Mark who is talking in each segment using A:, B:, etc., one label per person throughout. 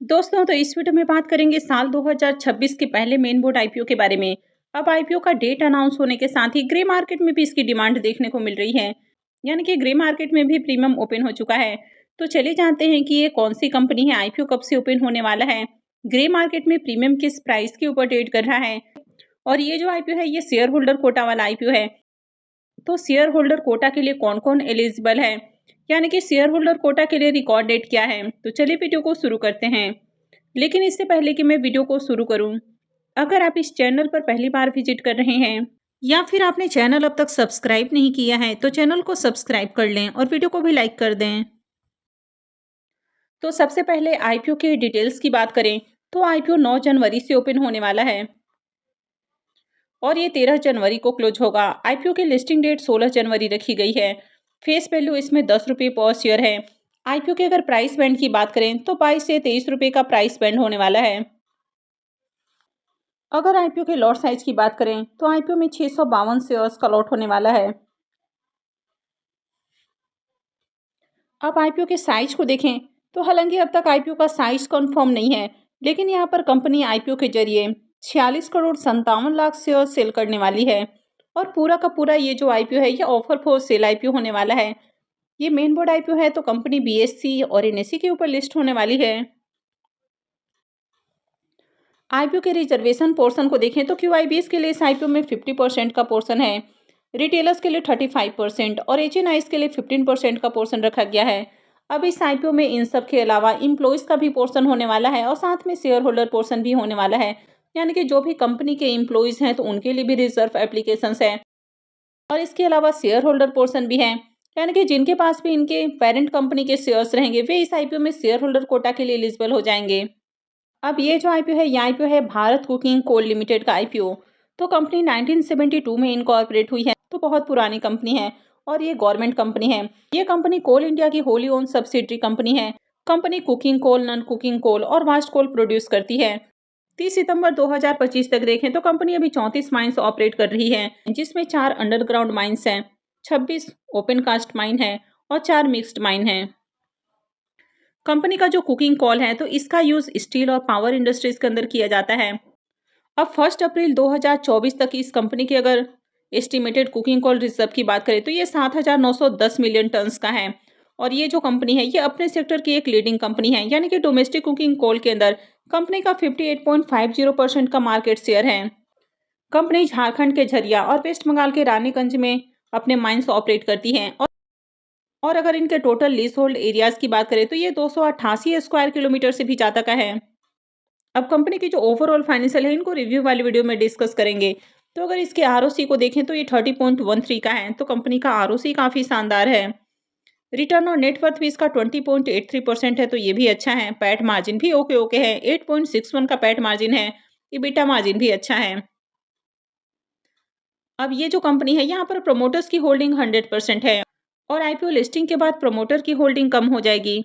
A: दोस्तों तो इस वीडियो में बात करेंगे साल 2026 के पहले मेन बोर्ड आईपीओ के बारे में। अब आईपीओ का डेट अनाउंस होने के साथ ही ग्रे मार्केट में भी इसकी डिमांड देखने को मिल रही है। यानी कि ग्रे मार्केट में भी प्रीमियम ओपन हो चुका है। तो चलिए जानते हैं कि ये कौन सी कंपनी है, आईपीओ कब से ओपन होने वाला है, ग्रे मार्केट में प्रीमियम किस प्राइस के ऊपर ट्रेड कर रहा है, और ये जो आईपीओ है ये शेयर होल्डर कोटा वाला आईपीओ है। तो शेयर होल्डर कोटा के लिए कौन कौन एलिजिबल है, यानी कि शेयर होल्डर कोटा के लिए रिकॉर्ड डेट क्या है। तो चलिए वीडियो को शुरू करते हैं। लेकिन इससे पहले कि मैं वीडियो को शुरू करूं, अगर आप इस चैनल पर पहली बार विजिट कर रहे हैं या फिर आपने चैनल अब तक सब्सक्राइब नहीं किया है तो चैनल को सब्सक्राइब कर लें और वीडियो को भी लाइक कर दें। तो सबसे पहले आईपीओ के डिटेल्स की बात करें तो आईपीओ 9 जनवरी से ओपन होने वाला है और ये 13 जनवरी को क्लोज होगा। आईपीओ की लिस्टिंग डेट 16 जनवरी रखी गई है। फेस वैल्यू इसमें 10 रुपये पर शेयर है। आईपीओ के अगर प्राइस बैंड की बात करें तो 22 से 23 रुपये का प्राइस बैंड होने वाला है। अगर आईपीओ के लॉट साइज की बात करें तो आईपीओ में 652 शेयर्स का लॉट होने वाला है। अब आईपीओ के साइज को देखें तो हालांकि अब तक आईपीओ का साइज कंफर्म नहीं है, लेकिन यहाँ पर कंपनी आईपीओ के जरिए 46 करोड़ 57 लाख शेयर सेल करने वाली है। और पूरा का पूरा ये जो आईपीओ है ये ऑफर फॉर सेल आईपीओ होने वाला है। ये मेन बोर्ड आईपीओ है तो कंपनी बीएससी और एनएससी के ऊपर लिस्ट होने वाली है। आईपीओ के रिजर्वेशन पोर्शन को देखें तो क्यूआईबीएस के लिए इस आईपीओ में 50% का पोर्शन है, रिटेलर्स के लिए 35% और एचएनआईज के लिए 15% का पोर्शन रखा गया है। अब इस आईपीओ में इन सब के अलावा इम्प्लॉयज़ का भी पोर्शन होने वाला है और साथ में शेयर होल्डर पोर्शन भी होने वाला है। यानी कि जो भी कंपनी के इम्प्लॉयज़ हैं तो उनके लिए भी रिजर्व एप्लीकेशंस है और इसके अलावा शेयर होल्डर पोर्शन भी है। यानी कि जिनके पास भी इनके पेरेंट कंपनी के शेयर्स रहेंगे वे इस आईपीओ में शेयर होल्डर कोटा के लिए एलिजिबल हो जाएंगे। अब ये जो आईपीओ है ये आईपीओ है भारत कुकिंग कोल लिमिटेड का आईपीओ। तो कंपनी 1972 में इनकॉर्पोरेट हुई है, तो बहुत पुरानी कंपनी है और ये गवर्नमेंट कंपनी है। ये कंपनी कोल इंडिया की होली ओन सब्सिडरी कंपनी है। Company cooking coal, non cooking coal और वास्ट कोल प्रोड्यूस करती है। 30 सितंबर 2025 तक देखें तो कंपनी अभी 34 माइंस ऑपरेट कर रही है, जिसमें 4 अंडरग्राउंड माइंस हैं, 26 ओपन कास्ट माइन है और 4 मिक्स्ड माइन है। कंपनी का जो कुकिंग कॉल है तो इसका यूज स्टील और पावर इंडस्ट्रीज के अंदर किया जाता है। अब 1 अप्रैल 2024 तक इस कंपनी के अगर एस्टिमेटेड कुकिंग कॉल रिजर्व की बात करें तो ये 7,910 मिलियन टन्स का है। और ये जो कंपनी है ये अपने सेक्टर की एक लीडिंग कंपनी है, यानी कि डोमेस्टिक कुकिंग कॉल के अंदर कंपनी का 58.50% का मार्केट शेयर है। कंपनी झारखंड के झरिया और वेस्ट बंगाल के रानीगंज में अपने माइंस ऑपरेट करती है। और अगर इनके टोटल लीज होल्ड एरियाज की बात करें तो ये 288 स्क्वायर किलोमीटर से भी ज़्यादा का है। अब कंपनी की जो ओवरऑल फाइनेंशियल है इनको रिव्यू वाली वीडियो में डिस्कस करेंगे। तो अगर इसके आरओसी को देखें तो ये 30.13 का है, तो कंपनी का आरओसी काफ़ी शानदार है। रिटर्न और नेटवर्थ भी इसका 20.83% है, तो ये भी अच्छा है। पैट मार्जिन भी ओके ओके है, 8.61 का पैट मार्जिन है। इबिटा मार्जिन भी अच्छा है। अब ये जो कंपनी है यहाँ पर प्रमोटर्स की होल्डिंग 100% है और आईपीओ लिस्टिंग के बाद प्रमोटर की होल्डिंग कम हो जाएगी।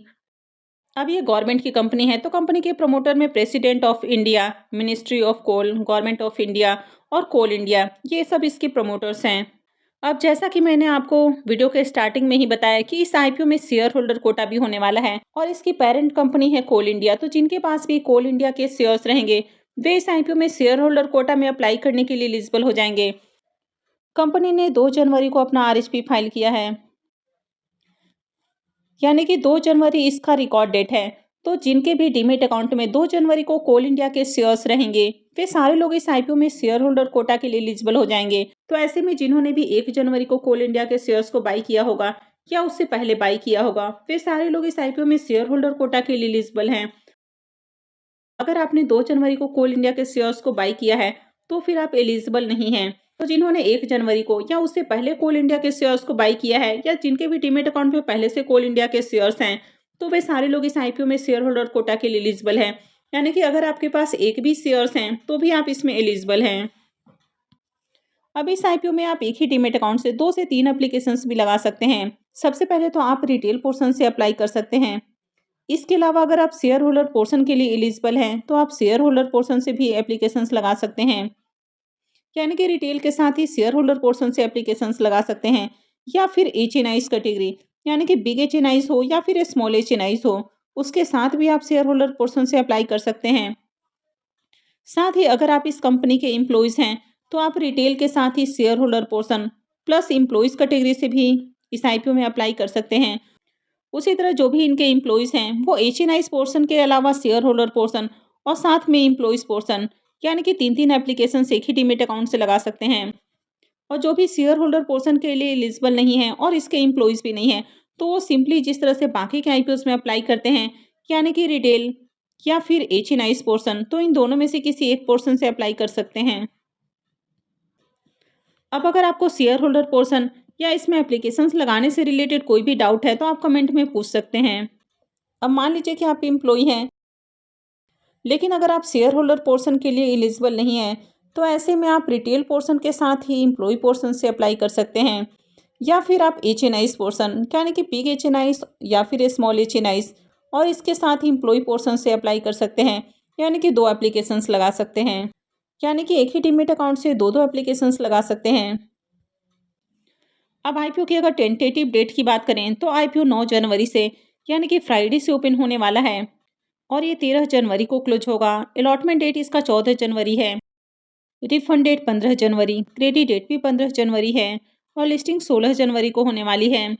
A: अब ये गवर्नमेंट की कंपनी है तो कंपनी के प्रमोटर में president of India, ministry of coal, government of India और कोल इंडिया, ये सब इसके प्रमोटर्स हैं। अब जैसा कि मैंने आपको वीडियो के स्टार्टिंग में ही बताया कि इस आईपीओ में शेयर होल्डर कोटा भी होने वाला है और इसकी पेरेंट कंपनी है कोल इंडिया। तो जिनके पास भी कोल इंडिया के शेयर्स रहेंगे वे इस आईपीओ में शेयर होल्डर कोटा में अप्लाई करने के लिए एलिजिबल हो जाएंगे। कंपनी ने 2 जनवरी को अपना आरएचपी फाइल किया है, यानी कि 2 जनवरी इसका रिकॉर्ड डेट है। तो जिनके भी डीमेट अकाउंट में 2 जनवरी को कोल इंडिया के शेयर्स रहेंगे वे सारे लोग इस आईपीओ में शेयर होल्डर कोटा के लिए एलिजिबल हो जाएंगे। तो ऐसे में जिन्होंने भी 1 जनवरी को कोल इंडिया के शेयर्स को बाई किया होगा या उससे पहले बाई किया होगा वे सारे लोग इस आईपीओ में शेयर होल्डर कोटा के लिए एलिजिबल हैं। अगर आपने 2 जनवरी को कोल इंडिया के शेयर्स को बाई किया है तो फिर आप एलिजिबल नहीं हैं। तो जिन्होंने 1 जनवरी को या उससे पहले कोल इंडिया के शेयर्स को बाई किया है या जिनके भी डीमेट अकाउंट में पहले से कोल इंडिया के शेयर्स हैं तो वे सारे लोग इस आईपीओ में शेयर होल्डर कोटा के लिए एलिजिबल हैं। यानी कि अगर आपके पास एक भी शेयर्स हैं तो भी आप इसमें एलिजिबल हैं। अब इस आईपीओ में आप एक ही डीमेट अकाउंट से 2 से 3 एप्लीकेशंस भी लगा सकते हैं। सबसे पहले तो आप रिटेल पोर्शन से अप्लाई कर सकते हैं। इसके अलावा अगर आप शेयर होल्डर पोर्शन के लिए एलिजिबल हैं तो आप शेयर होल्डर पोर्शन से भी एप्लीकेशंस लगा सकते हैं। यानी कि रिटेल के साथ ही शेयर होल्डर पोर्शन से एप्लीकेशंस लगा सकते हैं। या फिर एचएनआईज कैटेगरी, यानी कि बिग एचएनआईज हो या फिर स्मॉल एचएनआईज हो, उसके साथ भी आप शेयर होल्डर पोर्शन से अप्लाई कर सकते हैं। साथ ही अगर आप इस कंपनी के एम्प्लॉइज़ हैं, तो आप रिटेल के साथ ही share holder portion plus employees category से भी इस आईपीओ में अप्लाई कर सकते हैं। उसी तरह जो भी इनके एम्प्लॉइज़ हैं, वो एचएनआईज़ पोर्शन के अलावा शेयर होल्डर पोर्शन और साथ में एम्प्लॉइज़ पोर्शन यानी कि 3-3 एप्लीकेशन एक ही डीमैट अकाउंट से लगा सकते हैं। और जो भी शेयर होल्डर पोर्शन के लिए एलिजिबल नहीं है और इसके एम्प्लॉइज़ भी नहीं है, तो वो सिंपली जिस तरह से बाकी के आईपीओज़ में अप्लाई करते हैं, यानी कि रिटेल या फिर एचएनआईज़ पोर्शन, तो इन दोनों में से किसी एक पोर्शन से अप्लाई कर सकते हैं। अब अगर आपको शेयर होल्डर पोर्शन या इसमें एप्लीकेशंस लगाने से रिलेटेड कोई भी डाउट है, तो आप कमेंट में पूछ सकते हैं। अब मान लीजिए कि आप एम्प्लॉई हैं, लेकिन अगर आप शेयर होल्डर पोर्शन के लिए एलिजिबल नहीं हैं, तो ऐसे में आप रिटेल पोर्शन के साथ ही एम्प्लॉई पोर्शन से अप्लाई कर सकते हैं, या फिर आप एचएनआईज़ पोर्शन यानी कि बिग एचएनआईज़ या फिर स्मॉल एचएनआईज़ और इसके साथ ही एम्प्लॉई पोर्शन से अप्लाई कर सकते हैं, यानी कि 2 एप्लीकेशंस लगा सकते हैं। यानी कि एक ही डीमैट अकाउंट से 2-2 एप्लीकेशंस लगा सकते हैं। अब आईपीओ की अगर टेंटेटिव डेट की बात करें, तो आईपीओ 9 जनवरी से यानी कि फ्राइडे से ओपन होने वाला है और ये 13 जनवरी को क्लोज होगा। अलॉटमेंट डेट इसका 14 जनवरी है। रिफंड डेट 15 जनवरी, क्रेडिट डेट भी 15 जनवरी है और लिस्टिंग 16 जनवरी को होने वाली है।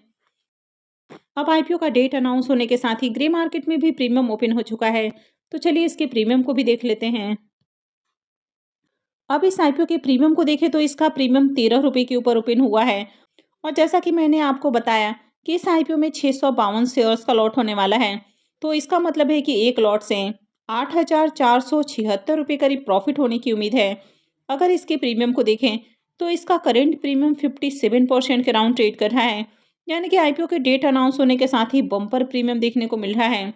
A: अब आईपीओ का डेट अनाउंस होने के साथ ही ग्रे मार्केट में भी प्रीमियम ओपन हो चुका है। तो चलिए इसके प्रीमियम को भी देख लेते हैं। अब इस आईपीओ के प्रीमियम को देखें तो इसका प्रीमियम 13 रुपये के ऊपर ओपन हुआ है। और जैसा कि मैंने आपको बताया कि इस आईपीओ में 652 शेयर्स का लॉट होने वाला है। तो इसका मतलब है कि एक लॉट से 8,476 रुपये करीब प्रॉफिट होने की उम्मीद है। अगर इसके प्रीमियम को देखें तो इसका करेंट प्रीमियम 57% के राउंड ट्रेड कर रहा है। यानी कि आईपीओ के डेट अनाउंस होने के साथ ही बम्पर प्रीमियम देखने को मिल रहा है।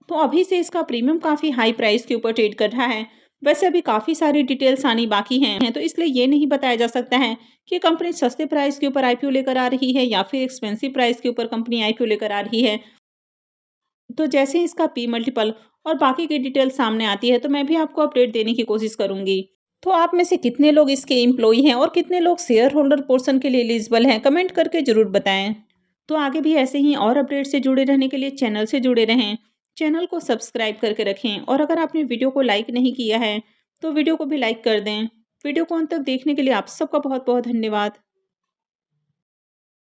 A: तो अभी से इसका प्रीमियम काफ़ी हाई प्राइस के ऊपर ट्रेड कर रहा है। वैसे अभी काफ़ी सारी डिटेल्स आनी बाकी हैं, तो इसलिए ये नहीं बताया जा सकता है कि कंपनी सस्ते प्राइस के ऊपर आईपीओ लेकर आ रही है या फिर एक्सपेंसिव प्राइस के ऊपर कंपनी आईपीओ लेकर आ रही है। तो जैसे ही इसका पी मल्टीपल और बाकी की डिटेल सामने आती है, तो मैं भी आपको अपडेट देने की कोशिश करूंगी। तो आप में से कितने लोग इसके एम्प्लॉई हैं और कितने लोग शेयर होल्डर पोर्शन के लिए एलिजिबल हैं, कमेंट करके ज़रूर बताएं। तो आगे भी ऐसे ही और अपडेट से जुड़े रहने के लिए चैनल से जुड़े रहें। चैनल को सब्सक्राइब करके रखें और अगर आपने वीडियो को लाइक नहीं किया है, तो वीडियो को भी लाइक कर दें। वीडियो को अंत तक देखने के लिए आप सबका बहुत बहुत धन्यवाद।